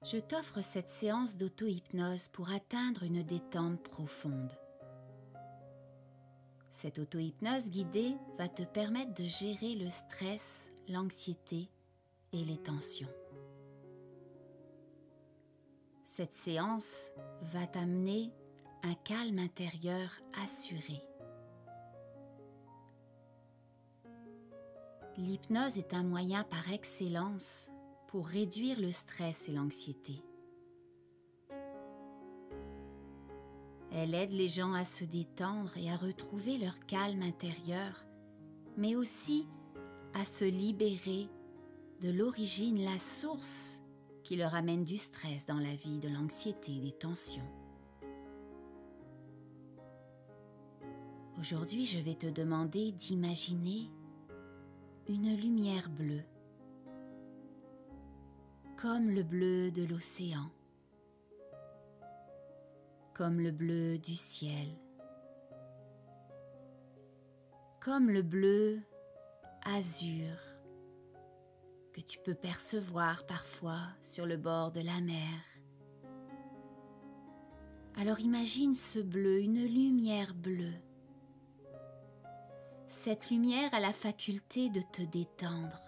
Je t'offre cette séance d'auto-hypnose pour atteindre une détente profonde. Cette auto-hypnose guidée va te permettre de gérer le stress, l'anxiété et les tensions. Cette séance va t'amener un calme intérieur assuré. L'hypnose est un moyen par excellence pour réduire le stress et l'anxiété. Elle aide les gens à se détendre et à retrouver leur calme intérieur, mais aussi à se libérer de l'origine, la source qui leur amène du stress dans la vie, de l'anxiété, des tensions. Aujourd'hui, je vais te demander d'imaginer une lumière bleue, comme le bleu de l'océan, comme le bleu du ciel, comme le bleu azur que tu peux percevoir parfois sur le bord de la mer. Alors imagine ce bleu, une lumière bleue. Cette lumière a la faculté de te détendre.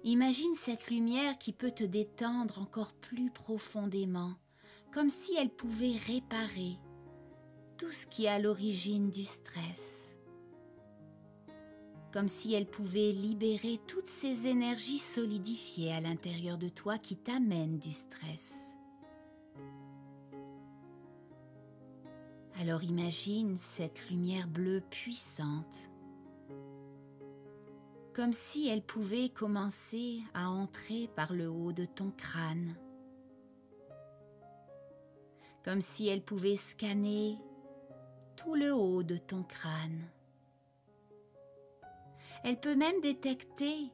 Imagine cette lumière qui peut te détendre encore plus profondément, comme si elle pouvait réparer tout ce qui est à l'origine du stress, comme si elle pouvait libérer toutes ces énergies solidifiées à l'intérieur de toi qui t'amènent du stress. Alors imagine cette lumière bleue puissante, comme si elle pouvait commencer à entrer par le haut de ton crâne, comme si elle pouvait scanner tout le haut de ton crâne. Elle peut même détecter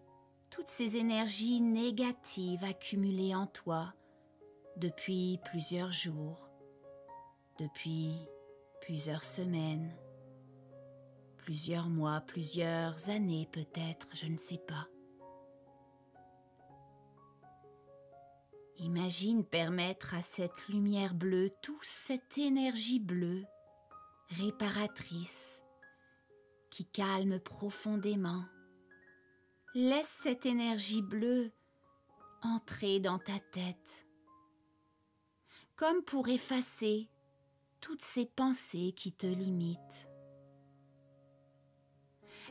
toutes ces énergies négatives accumulées en toi depuis plusieurs jours, depuis plusieurs semaines, plusieurs mois, plusieurs années peut-être, je ne sais pas. Imagine permettre à cette lumière bleue, toute cette énergie bleue, réparatrice, qui calme profondément. Laisse cette énergie bleue entrer dans ta tête, comme pour effacer toutes ces pensées qui te limitent.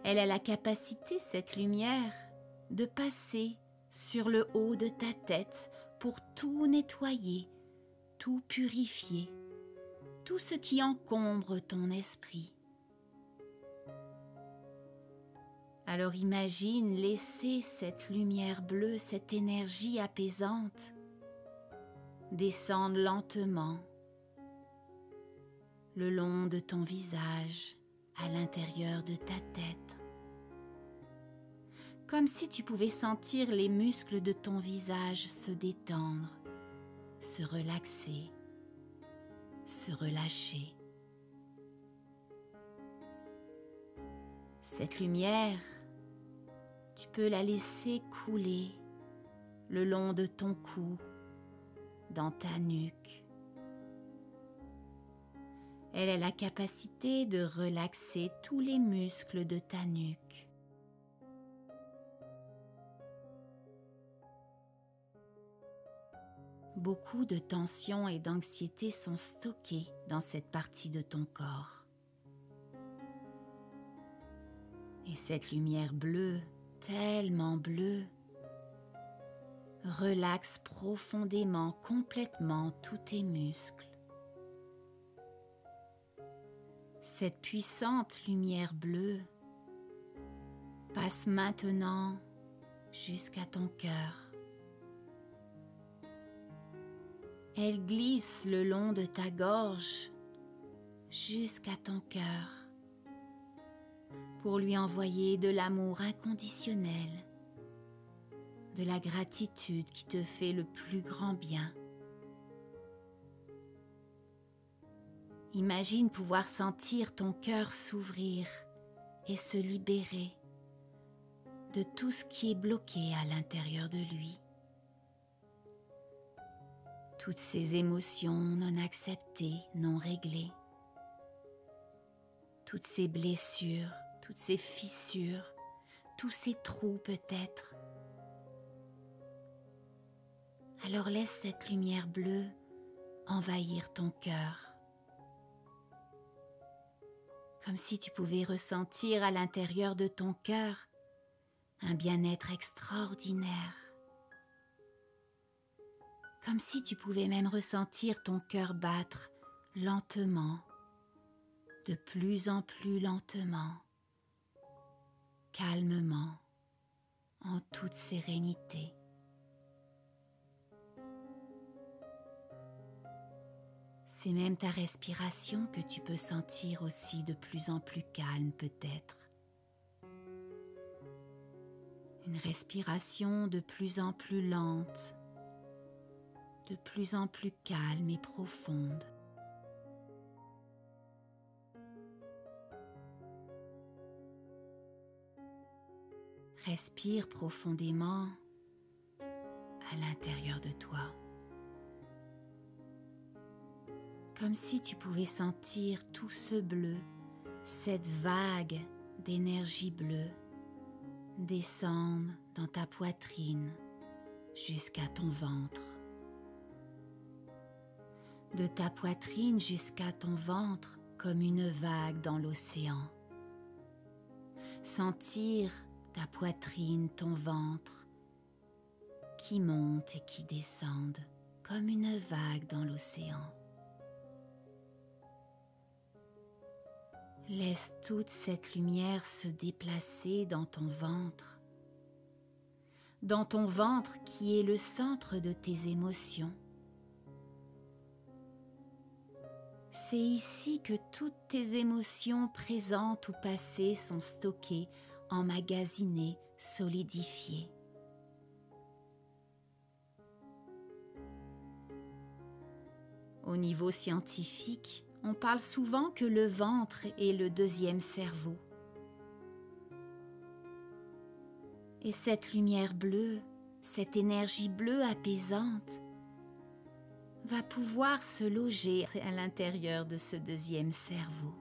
Elle a la capacité, cette lumière, de passer sur le haut de ta tête pour tout nettoyer, tout purifier, tout ce qui encombre ton esprit. Alors imagine laisser cette lumière bleue, cette énergie apaisante, descendre lentement le long de ton visage, à l'intérieur de ta tête. Comme si tu pouvais sentir les muscles de ton visage se détendre, se relaxer, se relâcher. Cette lumière, tu peux la laisser couler le long de ton cou, dans ta nuque. Elle a la capacité de relaxer tous les muscles de ta nuque. Beaucoup de tensions et d'anxiété sont stockées dans cette partie de ton corps. Et cette lumière bleue, tellement bleue, relaxe profondément, complètement tous tes muscles. Cette puissante lumière bleue passe maintenant jusqu'à ton cœur. Elle glisse le long de ta gorge jusqu'à ton cœur pour lui envoyer de l'amour inconditionnel, de la gratitude qui te fait le plus grand bien. Imagine pouvoir sentir ton cœur s'ouvrir et se libérer de tout ce qui est bloqué à l'intérieur de lui. toutes ces émotions non acceptées, non réglées, toutes ces blessures, toutes ces fissures, tous ces trous peut-être. Alors laisse cette lumière bleue envahir ton cœur, comme si tu pouvais ressentir à l'intérieur de ton cœur un bien-être extraordinaire, comme si tu pouvais même ressentir ton cœur battre lentement, de plus en plus lentement, calmement, en toute sérénité. C'est même ta respiration que tu peux sentir aussi de plus en plus calme peut-être. Une respiration de plus en plus lente, de plus en plus calme et profonde. Respire profondément à l'intérieur de toi. Comme si tu pouvais sentir tout ce bleu, cette vague d'énergie bleue descendre dans ta poitrine jusqu'à ton ventre. De ta poitrine jusqu'à ton ventre comme une vague dans l'océan. Sentir ta poitrine, ton ventre qui monte et qui descendent comme une vague dans l'océan. Laisse toute cette lumière se déplacer dans ton ventre qui est le centre de tes émotions. C'est ici que toutes tes émotions présentes ou passées sont stockées, emmagasinées, solidifiées. Au niveau scientifique, on parle souvent que le ventre est le deuxième cerveau. Et cette lumière bleue, cette énergie bleue apaisante, va pouvoir se loger à l'intérieur de ce deuxième cerveau.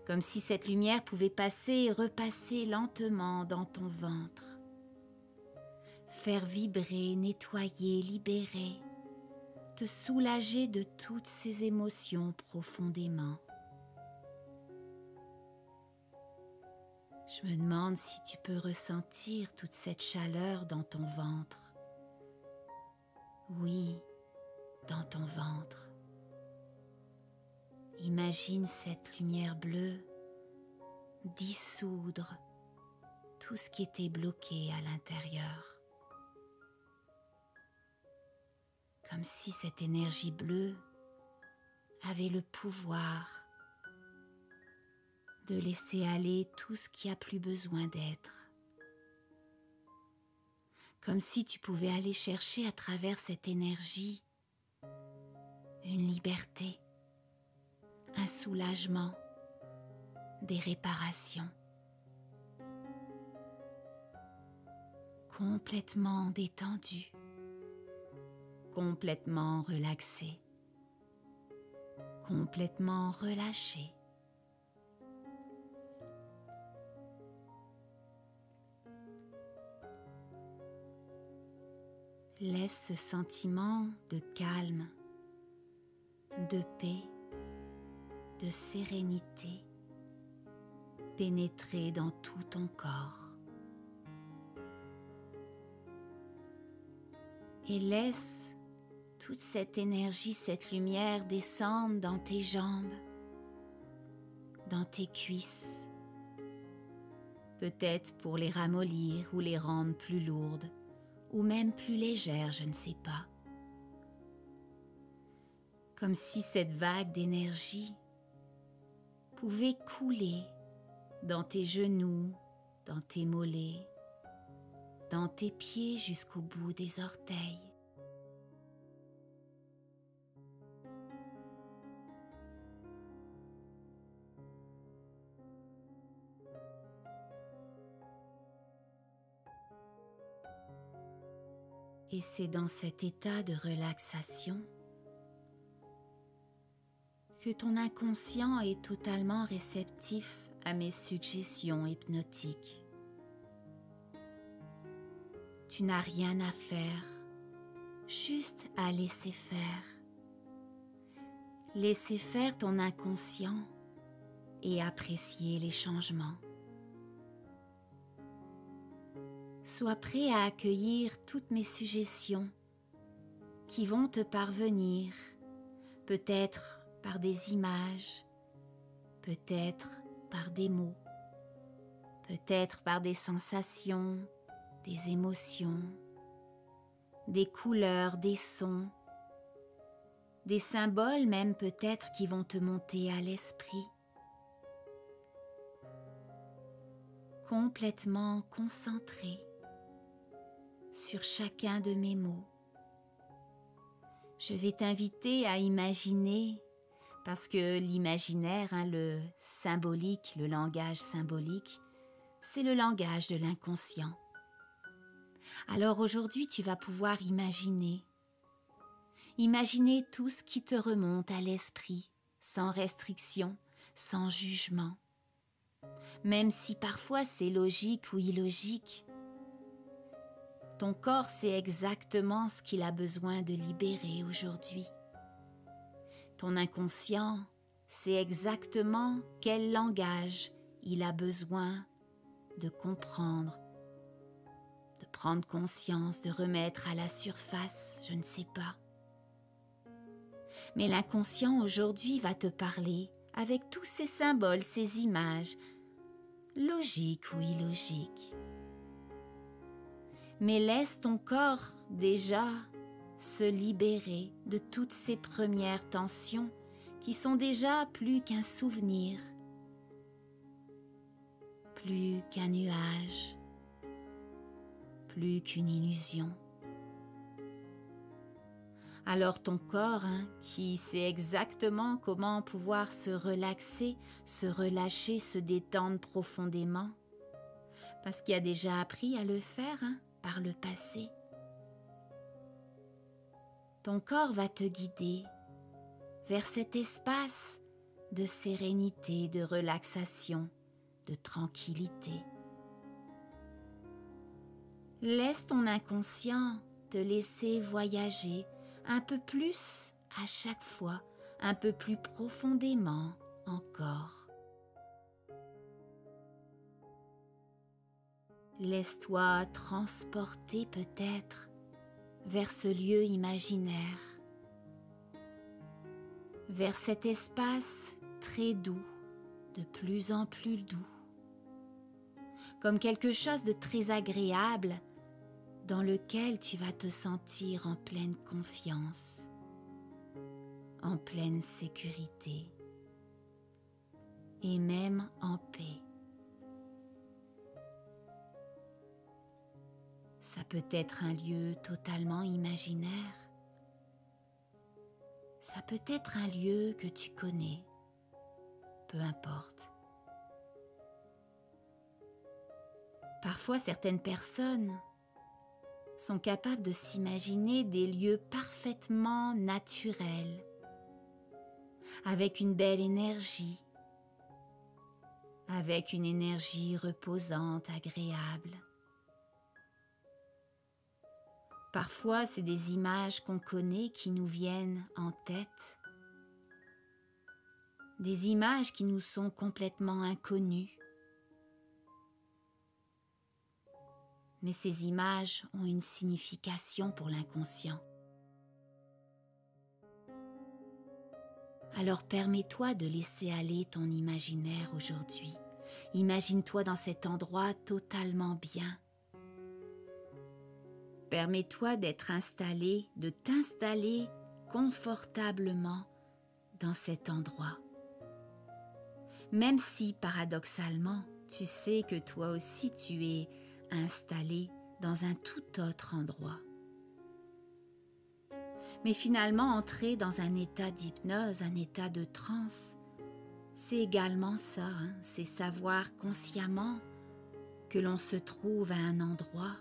Comme si cette lumière pouvait passer et repasser lentement dans ton ventre. Faire vibrer, nettoyer, libérer, te soulager de toutes ces émotions profondément. Je me demande si tu peux ressentir toute cette chaleur dans ton ventre. Oui, dans ton ventre. Imagine cette lumière bleue dissoudre tout ce qui était bloqué à l'intérieur. Comme si cette énergie bleue avait le pouvoir de laisser aller tout ce qui a plus besoin d'être. Comme si tu pouvais aller chercher à travers cette énergie une liberté, un soulagement, des réparations. Complètement détendu, complètement relaxé, complètement relâché. Laisse ce sentiment de calme, de paix, de sérénité pénétrer dans tout ton corps. Et laisse toute cette énergie, cette lumière descendre dans tes jambes, dans tes cuisses, peut-être pour les ramollir ou les rendre plus lourdes, ou même plus légères, je ne sais pas. Comme si cette vague d'énergie pouvait couler dans tes genoux, dans tes mollets, dans tes pieds jusqu'au bout des orteils. Et c'est dans cet état de relaxation que ton inconscient est totalement réceptif à mes suggestions hypnotiques. Tu n'as rien à faire, juste à laisser faire. Laisser faire ton inconscient et apprécier les changements. Sois prêt à accueillir toutes mes suggestions qui vont te parvenir, peut-être par des images, peut-être par des mots, peut-être par des sensations, des émotions, des couleurs, des sons, des symboles même peut-être qui vont te monter à l'esprit. Complètement concentré sur chacun de mes mots. Je vais t'inviter à imaginer, parce que l'imaginaire, le symbolique, le langage symbolique, c'est le langage de l'inconscient. Alors aujourd'hui, tu vas pouvoir imaginer tout ce qui te remonte à l'esprit, sans restriction, sans jugement. Même si parfois c'est logique ou illogique, ton corps sait exactement ce qu'il a besoin de libérer aujourd'hui. Ton inconscient sait exactement quel langage il a besoin de comprendre, de prendre conscience, de remettre à la surface, je ne sais pas. Mais l'inconscient aujourd'hui va te parler avec tous ces symboles, ces images, logiques ou illogiques. Mais laisse ton corps déjà se libérer de toutes ces premières tensions qui sont déjà plus qu'un souvenir, plus qu'un nuage, plus qu'une illusion. Alors ton corps, qui sait exactement comment pouvoir se relaxer, se relâcher, se détendre profondément, parce qu'il a déjà appris à le faire par le passé. Ton corps va te guider vers cet espace de sérénité, de relaxation, de tranquillité. Laisse ton inconscient te laisser voyager un peu plus à chaque fois, un peu plus profondément encore. Laisse-toi transporter peut-être vers ce lieu imaginaire, vers cet espace très doux, de plus en plus doux, comme quelque chose de très agréable dans lequel tu vas te sentir en pleine confiance, en pleine sécurité et même en paix. Ça peut être un lieu totalement imaginaire. Ça peut être un lieu que tu connais. Peu importe. Parfois, certaines personnes sont capables de s'imaginer des lieux parfaitement naturels, avec une belle énergie, avec une énergie reposante, agréable. Parfois, c'est des images qu'on connaît qui nous viennent en tête, des images qui nous sont complètement inconnues. Mais ces images ont une signification pour l'inconscient. Alors permets-toi de laisser aller ton imaginaire aujourd'hui. Imagine-toi dans cet endroit totalement bien. Permets-toi d'être installé, de t'installer confortablement dans cet endroit. Même si, paradoxalement, tu sais que toi aussi tu es installé dans un tout autre endroit. Mais finalement, entrer dans un état d'hypnose, un état de transe, c'est également ça, c'est savoir consciemment que l'on se trouve à un endroit,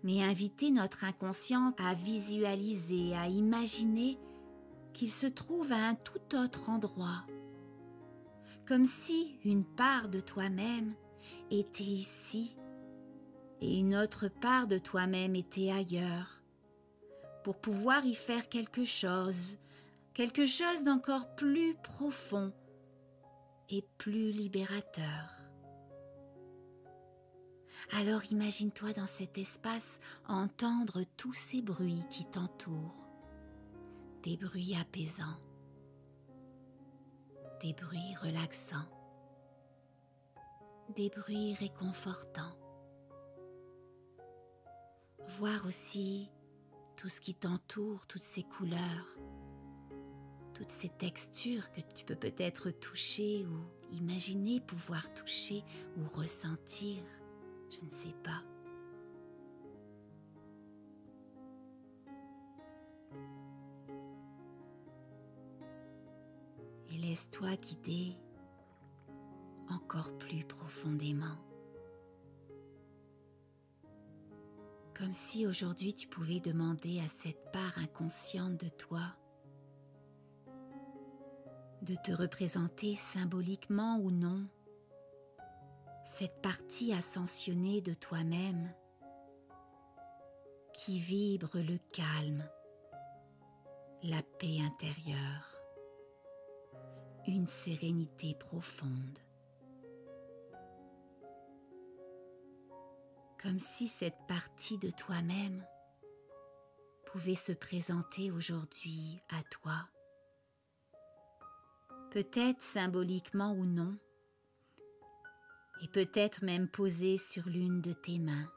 mais inviter notre inconscient à visualiser, à imaginer qu'il se trouve à un tout autre endroit, comme si une part de toi-même était ici et une autre part de toi-même était ailleurs, pour pouvoir y faire quelque chose d'encore plus profond et plus libérateur. Alors imagine-toi dans cet espace entendre tous ces bruits qui t'entourent, des bruits apaisants, des bruits relaxants, des bruits réconfortants. Voir aussi tout ce qui t'entoure, toutes ces couleurs, toutes ces textures que tu peux peut-être toucher ou imaginer pouvoir toucher ou ressentir, je ne sais pas. Et laisse-toi guider encore plus profondément. Comme si aujourd'hui tu pouvais demander à cette part inconsciente de toi de te représenter symboliquement ou non cette partie ascensionnée de toi-même qui vibre le calme, la paix intérieure, une sérénité profonde. Comme si cette partie de toi-même pouvait se présenter aujourd'hui à toi, peut-être symboliquement ou non, et peut-être même posée sur l'une de tes mains.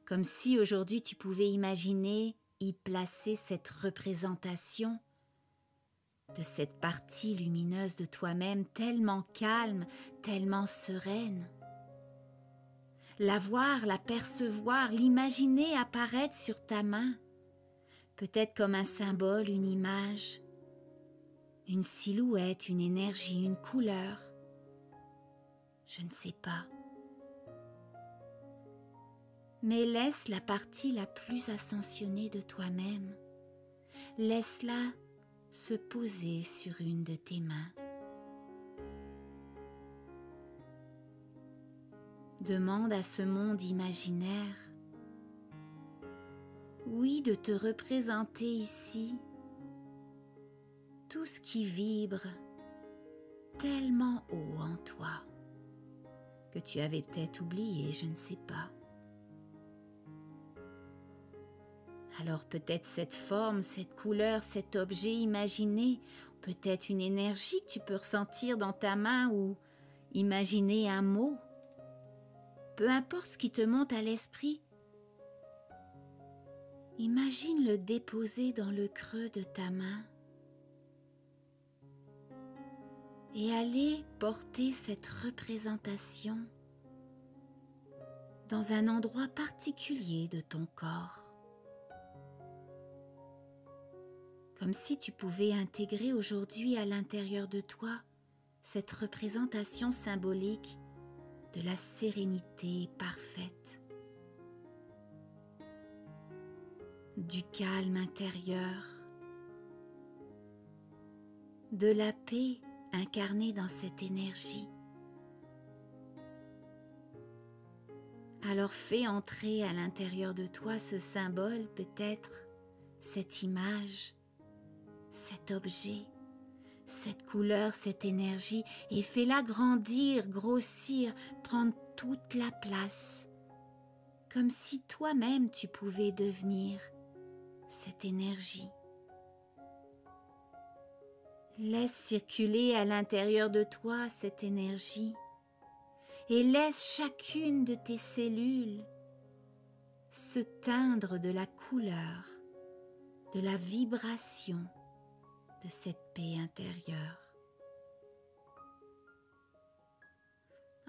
Comme si aujourd'hui tu pouvais imaginer y placer cette représentation de cette partie lumineuse de toi-même tellement calme, tellement sereine. La voir, la percevoir, l'imaginer apparaître sur ta main, peut-être comme un symbole, une image, une silhouette, une énergie, une couleur. Je ne sais pas. Mais laisse la partie la plus ascensionnée de toi-même. Laisse-la se poser sur une de tes mains. Demande à ce monde imaginaire, oui, de te représenter ici, tout ce qui vibre tellement haut en toi, que tu avais peut-être oublié, je ne sais pas. Alors peut-être cette forme, cette couleur, cet objet imaginé, peut-être une énergie que tu peux ressentir dans ta main ou imaginer un mot. Peu importe ce qui te monte à l'esprit, imagine le déposer dans le creux de ta main et aller porter cette représentation dans un endroit particulier de ton corps. Comme si tu pouvais intégrer aujourd'hui à l'intérieur de toi cette représentation symbolique de la sérénité parfaite, du calme intérieur, de la paix incarnée dans cette énergie. Alors fais entrer à l'intérieur de toi ce symbole, peut-être cette image, cet objet, cette couleur, cette énergie, et fais-la grandir, grossir, prendre toute la place, comme si toi-même tu pouvais devenir cette énergie. Laisse circuler à l'intérieur de toi cette énergie et laisse chacune de tes cellules se teindre de la couleur, de la vibration de cette paix intérieure.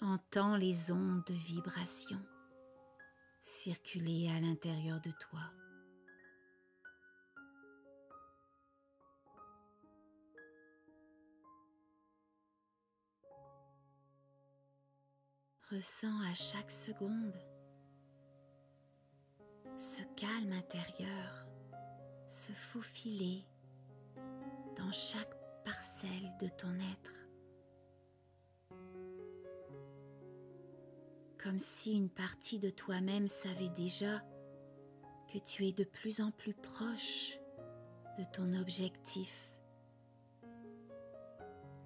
Entends les ondes de vibration circuler à l'intérieur de toi. Ressens à chaque seconde ce calme intérieur se faufiler dans chaque parcelle de ton être, comme si une partie de toi-même savait déjà que tu es de plus en plus proche de ton objectif,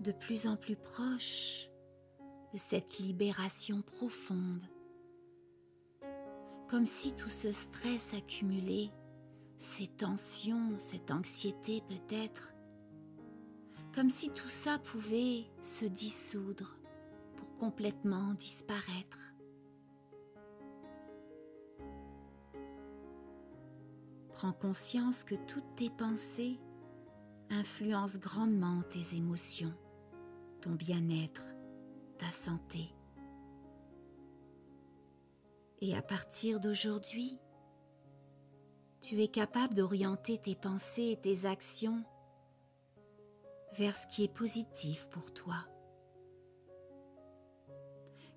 de plus en plus proche de cette libération profonde, comme si tout ce stress accumulé, ces tensions, cette anxiété peut-être, comme si tout ça pouvait se dissoudre pour complètement disparaître. Prends conscience que toutes tes pensées influencent grandement tes émotions, ton bien-être, ta santé. Et à partir d'aujourd'hui, tu es capable d'orienter tes pensées et tes actions vers ce qui est positif pour toi.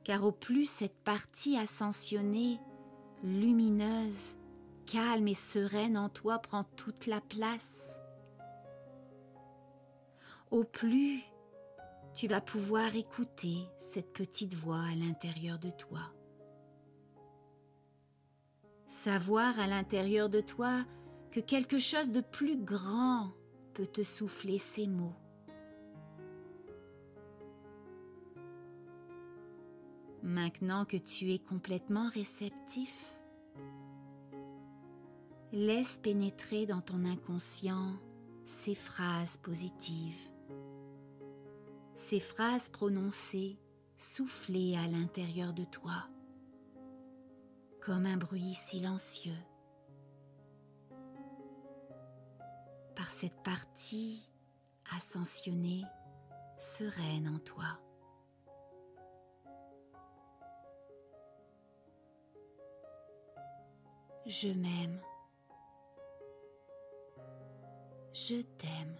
Car au plus cette partie ascensionnée, lumineuse, calme et sereine en toi prend toute la place, au plus tu vas pouvoir écouter cette petite voix à l'intérieur de toi. Savoir à l'intérieur de toi que quelque chose de plus grand peut te souffler ces mots. Maintenant que tu es complètement réceptif, laisse pénétrer dans ton inconscient ces phrases positives, ces phrases prononcées, soufflées à l'intérieur de toi, comme un bruit silencieux, par cette partie ascensionnée, sereine en toi. Je m'aime. Je t'aime.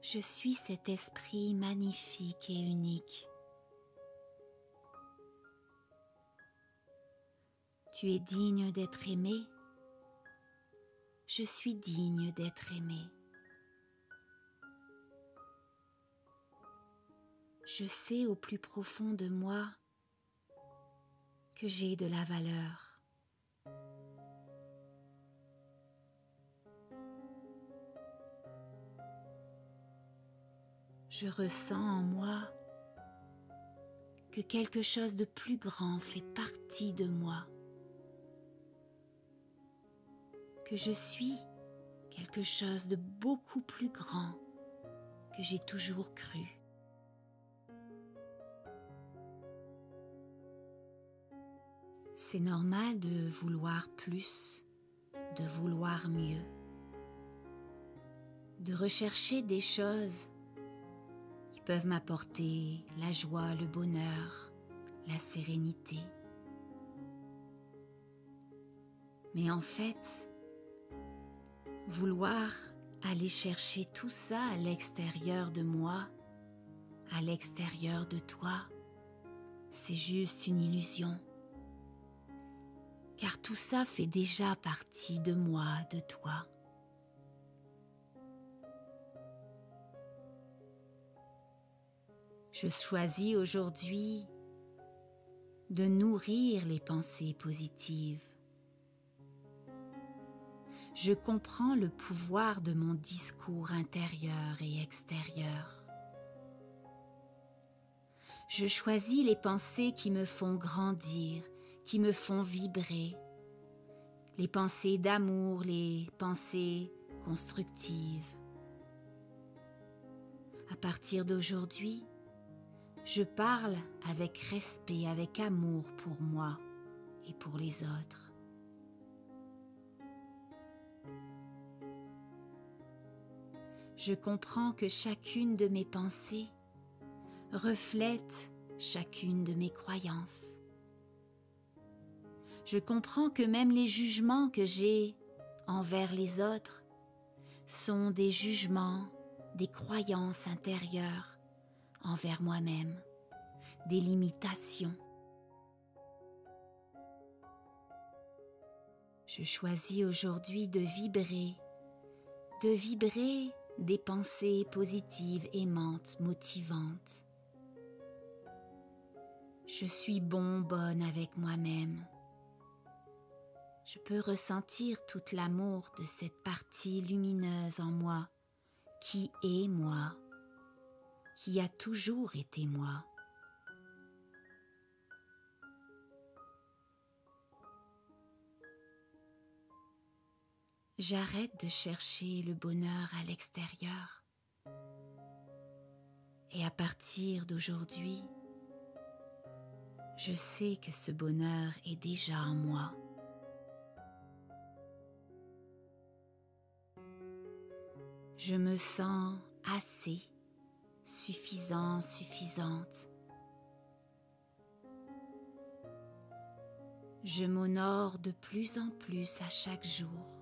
Je suis cet esprit magnifique et unique. Tu es digne d'être aimé. Je suis digne d'être aimé. Je sais au plus profond de moi que j'ai de la valeur. Je ressens en moi que quelque chose de plus grand fait partie de moi, que je suis quelque chose de beaucoup plus grand que j'ai toujours cru. C'est normal de vouloir plus, de vouloir mieux, de rechercher des choses qui peuvent m'apporter la joie, le bonheur, la sérénité. Mais en fait, vouloir aller chercher tout ça à l'extérieur de moi, à l'extérieur de toi, c'est juste une illusion. Car tout ça fait déjà partie de moi, de toi. Je choisis aujourd'hui de nourrir les pensées positives. Je comprends le pouvoir de mon discours intérieur et extérieur. Je choisis les pensées qui me font grandir, qui me font vibrer, les pensées d'amour, les pensées constructives. À partir d'aujourd'hui, je parle avec respect, avec amour pour moi et pour les autres. Je comprends que chacune de mes pensées reflète chacune de mes croyances. Je comprends que même les jugements que j'ai envers les autres sont des jugements, des croyances intérieures envers moi-même, des limitations. Je choisis aujourd'hui de vibrer des pensées positives, aimantes, motivantes. Je suis bonne avec moi-même. Je peux ressentir tout l'amour de cette partie lumineuse en moi, qui est moi, qui a toujours été moi. J'arrête de chercher le bonheur à l'extérieur. Et à partir d'aujourd'hui, je sais que ce bonheur est déjà en moi. Je me sens assez, suffisant, suffisante. Je m'honore de plus en plus à chaque jour.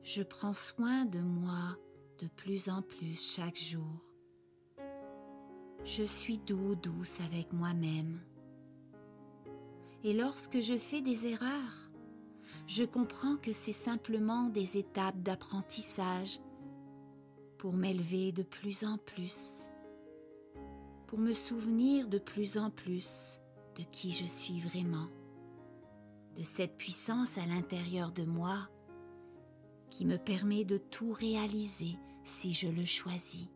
Je prends soin de moi de plus en plus chaque jour. Je suis douce avec moi-même. Et lorsque je fais des erreurs, je comprends que c'est simplement des étapes d'apprentissage pour m'élever de plus en plus, pour me souvenir de plus en plus de qui je suis vraiment, de cette puissance à l'intérieur de moi qui me permet de tout réaliser si je le choisis.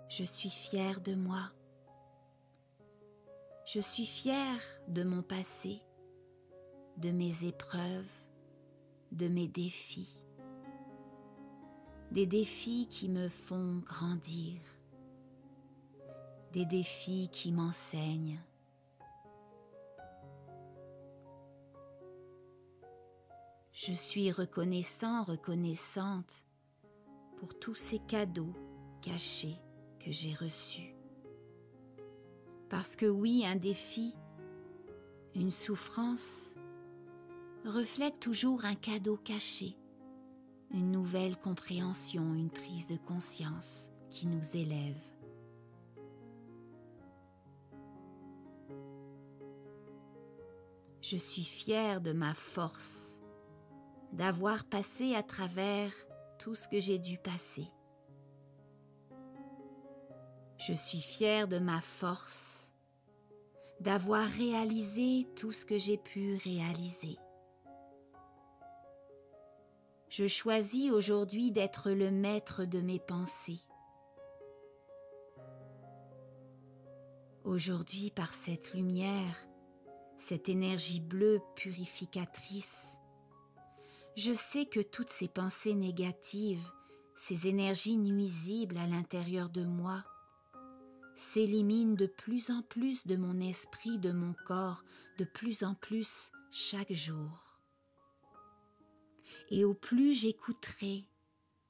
Je suis fière de moi. Je suis fière de mon passé, de mes épreuves, de mes défis. Des défis qui me font grandir. Des défis qui m'enseignent. Je suis reconnaissante pour tous ces cadeaux cachés que j'ai reçus. Parce que oui, un défi, une souffrance, reflète toujours un cadeau caché, une nouvelle compréhension, une prise de conscience qui nous élève. Je suis fière de ma force, d'avoir passé à travers tout ce que j'ai dû passer. Je suis fière de ma force, d'avoir réalisé tout ce que j'ai pu réaliser. Je choisis aujourd'hui d'être le maître de mes pensées. Aujourd'hui, par cette lumière, cette énergie bleue purificatrice, je sais que toutes ces pensées négatives, ces énergies nuisibles à l'intérieur de moi, s'éliminent de plus en plus de mon esprit, de mon corps, de plus en plus chaque jour. Et au plus j'écouterai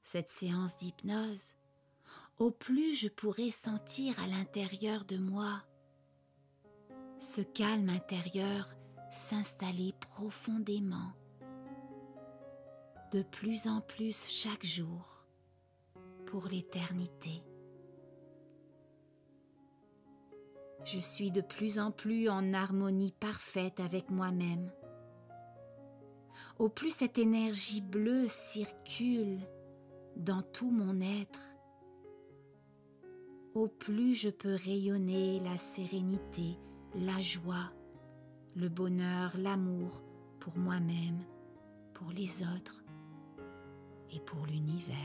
cette séance d'hypnose, au plus je pourrai sentir à l'intérieur de moi ce calme intérieur s'installer profondément, de plus en plus chaque jour, pour l'éternité. Je suis de plus en plus en harmonie parfaite avec moi-même. Au plus cette énergie bleue circule dans tout mon être, au plus je peux rayonner la sérénité, la joie, le bonheur, l'amour pour moi-même, pour les autres et pour l'univers.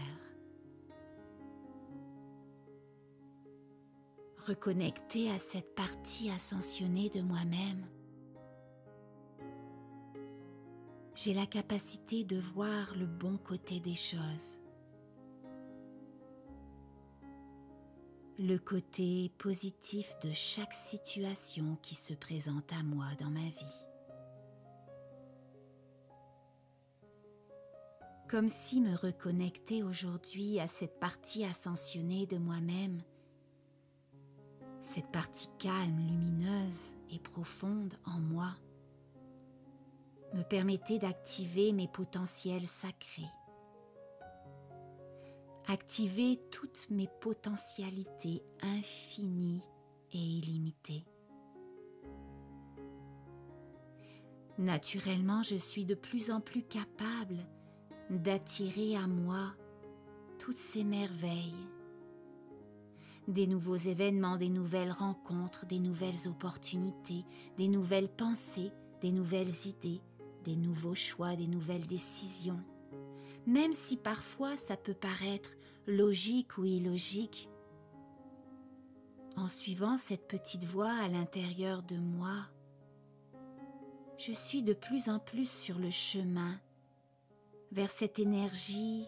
Reconnecter à cette partie ascensionnée de moi-même, j'ai la capacité de voir le bon côté des choses, le côté positif de chaque situation qui se présente à moi dans ma vie. Comme si me reconnecter aujourd'hui à cette partie ascensionnée de moi-même, cette partie calme, lumineuse et profonde en moi, me permettait d'activer mes potentiels sacrés, activer toutes mes potentialités infinies et illimitées. Naturellement, je suis de plus en plus capable d'attirer à moi toutes ces merveilles, des nouveaux événements, des nouvelles rencontres, des nouvelles opportunités, des nouvelles pensées, des nouvelles idées, des nouveaux choix, des nouvelles décisions. Même si parfois ça peut paraître logique ou illogique, en suivant cette petite voix à l'intérieur de moi, je suis de plus en plus sur le chemin vers cette énergie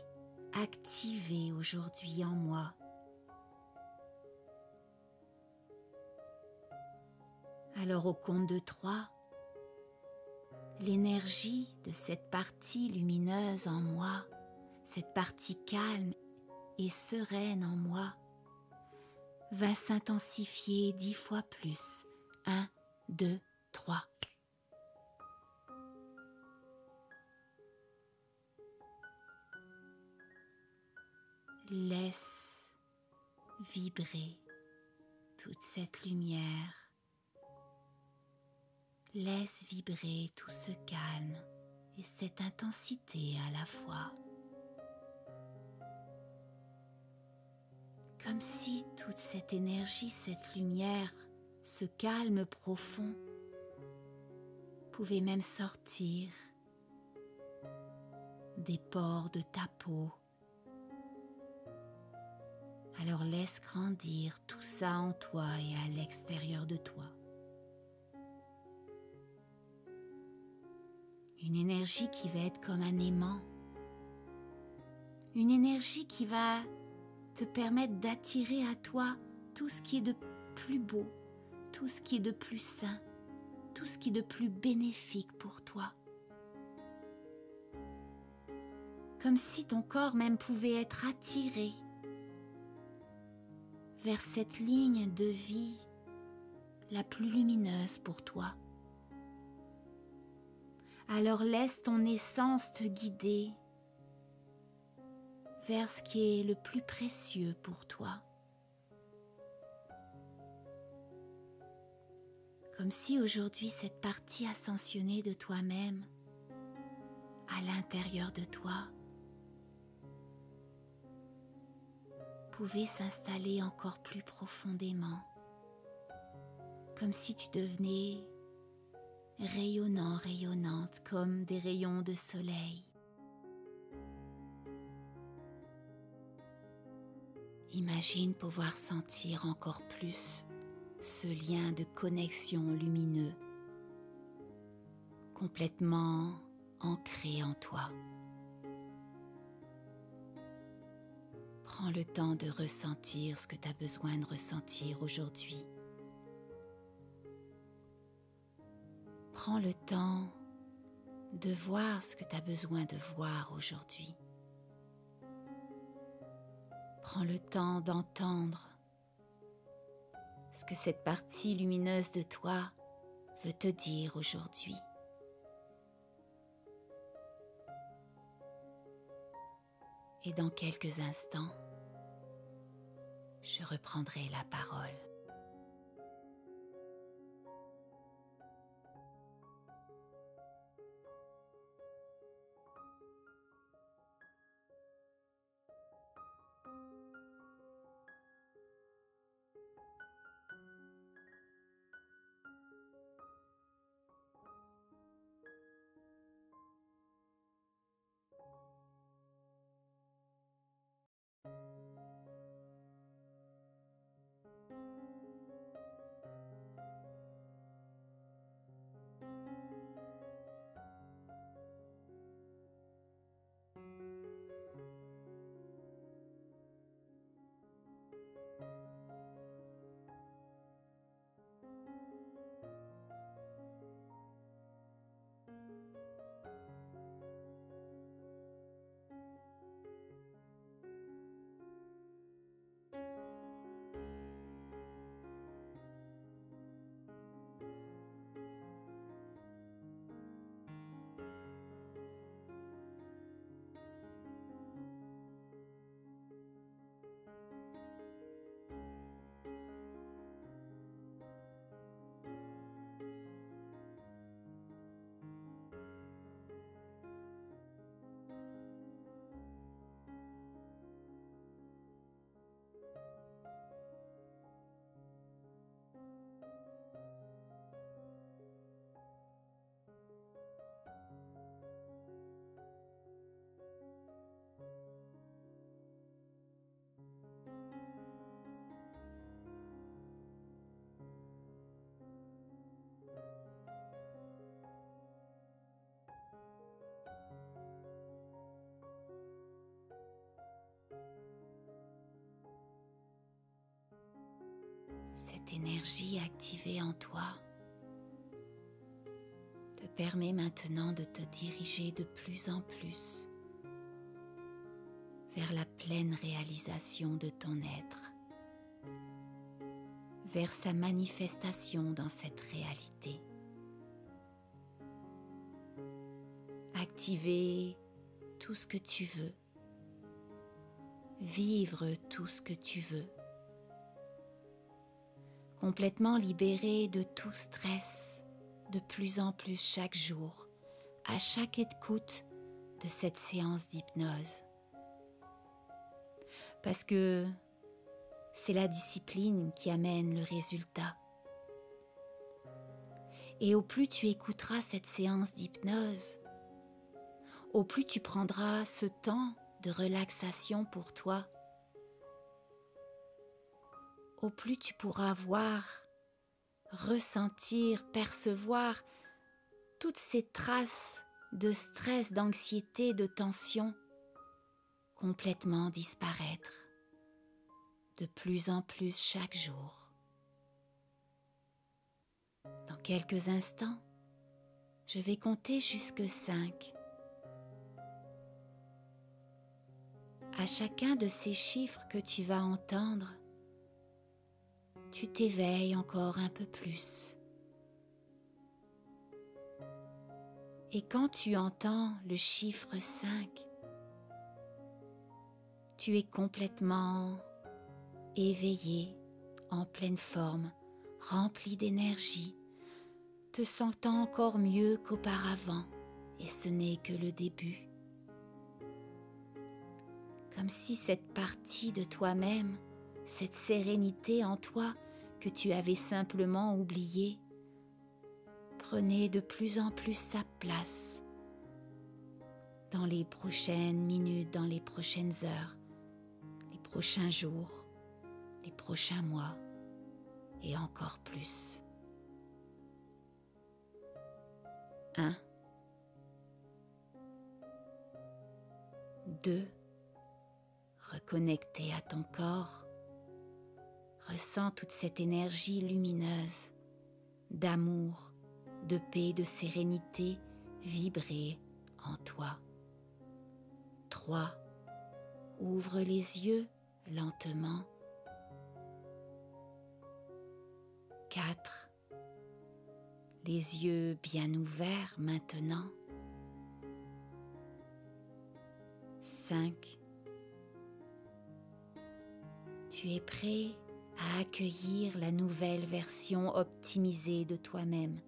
activée aujourd'hui en moi. Alors au compte de 3, l'énergie de cette partie lumineuse en moi, cette partie calme et sereine en moi, va s'intensifier 10 fois plus. 1, 2, 3. Laisse vibrer toute cette lumière. Laisse vibrer tout ce calme et cette intensité à la fois. Comme si toute cette énergie, cette lumière, ce calme profond pouvait même sortir des pores de ta peau. Alors laisse grandir tout ça en toi et à l'extérieur de toi. Une énergie qui va être comme un aimant. Une énergie qui va te permettre d'attirer à toi tout ce qui est de plus beau, tout ce qui est de plus sain, tout ce qui est de plus bénéfique pour toi. Comme si ton corps même pouvait être attiré vers cette ligne de vie la plus lumineuse pour toi. Alors laisse ton essence te guider vers ce qui est le plus précieux pour toi. Comme si aujourd'hui cette partie ascensionnée de toi-même, à l'intérieur de toi, pouvait s'installer encore plus profondément, comme si tu devenais rayonnant, rayonnante, comme des rayons de soleil. Imagine pouvoir sentir encore plus ce lien de connexion lumineux, complètement ancré en toi. Prends le temps de ressentir ce que tu as besoin de ressentir aujourd'hui. Prends le temps de voir ce que tu as besoin de voir aujourd'hui. Prends le temps d'entendre ce que cette partie lumineuse de toi veut te dire aujourd'hui. Et dans quelques instants, je reprendrai la parole. Cette énergie activée en toi te permet maintenant de te diriger de plus en plus vers la pleine réalisation de ton être, vers sa manifestation dans cette réalité. Activer tout ce que tu veux, vivre tout ce que tu veux, complètement libéré de tout stress, de plus en plus chaque jour, à chaque écoute de cette séance d'hypnose. Parce que c'est la discipline qui amène le résultat. Et au plus tu écouteras cette séance d'hypnose, au plus tu prendras ce temps de relaxation pour toi, au plus tu pourras voir, ressentir, percevoir toutes ces traces de stress, d'anxiété, de tension complètement disparaître de plus en plus chaque jour. Dans quelques instants, je vais compter jusque 5. À chacun de ces chiffres que tu vas entendre, tu t'éveilles encore un peu plus. Et quand tu entends le chiffre 5, tu es complètement éveillé, en pleine forme, rempli d'énergie, te sentant encore mieux qu'auparavant, et ce n'est que le début. Comme si cette partie de toi-même, cette sérénité en toi que tu avais simplement oubliée, prenait de plus en plus sa place dans les prochaines minutes, dans les prochaines heures, les prochains jours, les prochains mois et encore plus. 1, 2, reconnecté à ton corps, ressens toute cette énergie lumineuse, d'amour, de paix, de sérénité vibrer en toi. 3, ouvre les yeux lentement. 4, les yeux bien ouverts maintenant. 5, tu es prêt à accueillir la nouvelle version optimisée de toi-même,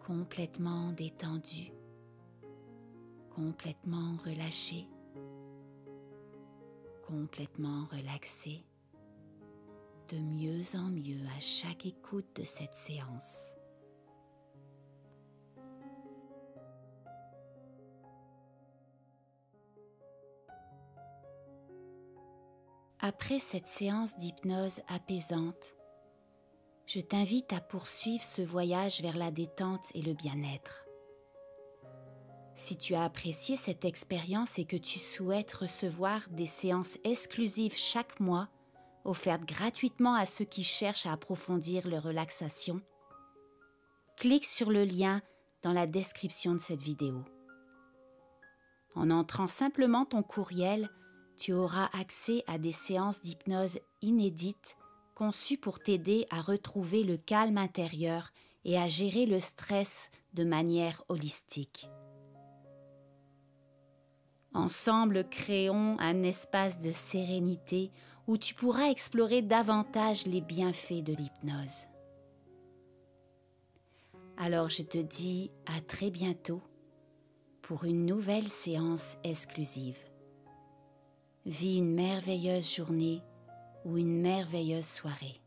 complètement détendu, complètement relâché, complètement relaxé, de mieux en mieux à chaque écoute de cette séance. Après cette séance d'hypnose apaisante, je t'invite à poursuivre ce voyage vers la détente et le bien-être. Si tu as apprécié cette expérience et que tu souhaites recevoir des séances exclusives chaque mois, offertes gratuitement à ceux qui cherchent à approfondir leur relaxation, clique sur le lien dans la description de cette vidéo. En entrant simplement ton courriel, tu auras accès à des séances d'hypnose inédites conçues pour t'aider à retrouver le calme intérieur et à gérer le stress de manière holistique. Ensemble, créons un espace de sérénité où tu pourras explorer davantage les bienfaits de l'hypnose. Alors je te dis à très bientôt pour une nouvelle séance exclusive. Vis une merveilleuse journée ou une merveilleuse soirée.